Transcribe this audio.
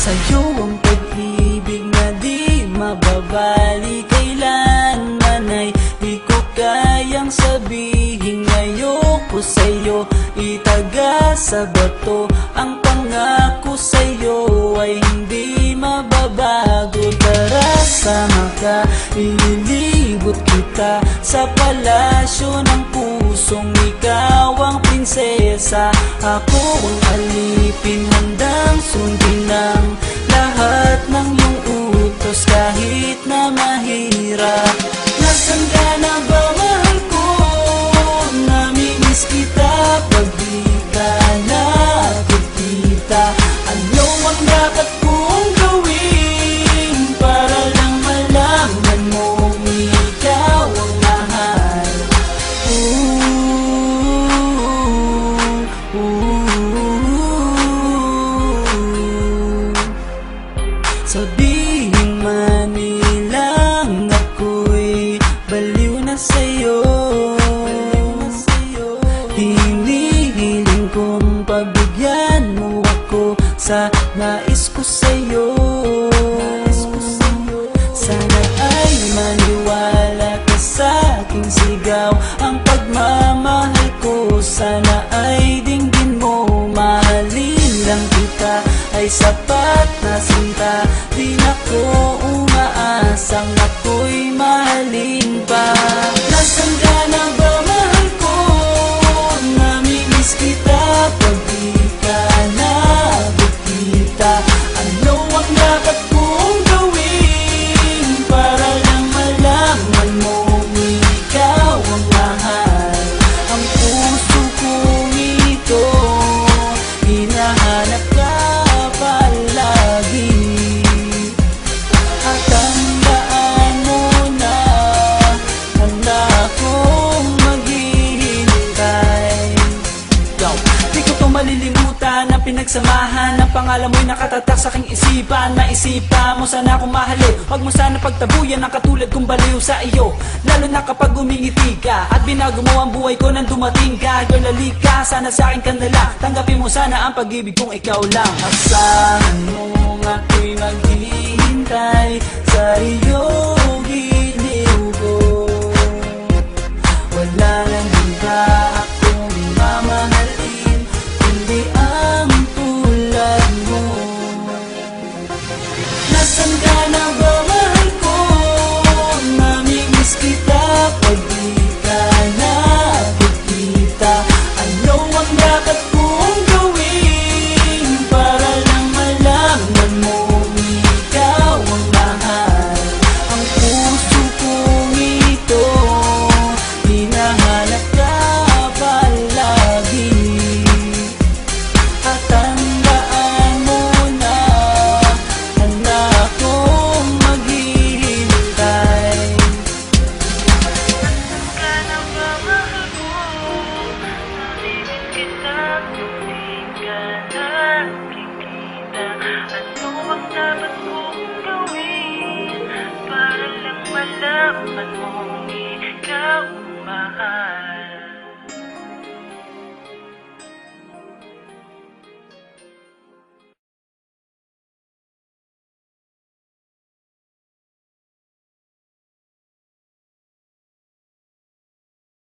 sa'yo ang pag-ibig na di mababali. Kailanman ay di ko kayang sabihin ayoko sa'yo. Itaga sa bato ang pangako sa'yo ay hindi mababago. Tara sama ka, ililibot kita sa palasyo ng pusong ikaw ang prinsesa. Ako ang alipin, handang sundin ang lahat ng iyong utos kahit na mahirap. Nasaan ka na ba, mahal ko? Namimiss kita pag di ka nakikita. Ano ang dapat kong gawin para lang malaman mo ikaw ang mahal? Sabihin man nilang ako'y baliw na sa'yo, hinihiling kong pagbigyan mo ako sa nais ko sa'yo. Sana ay maniwala ka sa aking sigaw, ang pagmamahal ko sana ay dinggin mo. Mahalin lang kita ay sapat na sinta, di na ko umaasang ako'y mahalin pa. Nasaan ka na ba, mahal ko? Namimiss kita pag di ka nakikita. Ano ang dapat kong gawin para lang malaman mo ikaw ang mahal? Ang puso kong ito hinahanap ka palagi, at tandaan mo na handa akong maghihintay. Di ko to malilimutan ang pinagsamahan ng pangalan mo'y nakatatak sa aking isipan. Maisipan mo sana akong mahalin, huwag mo sana pagtabuyan ang katulad kong baliw sa iyo. Lalo na kapag umingiti ka at binago mo ang buhay ko nang dumating ka. Girl, halika, sana sa akin ka na lang, tanggapin mo sana ang pag-ibig kong ikaw lang. Asahan mo ako'y maghihintay sa iyong giliw ko. Wala nang iba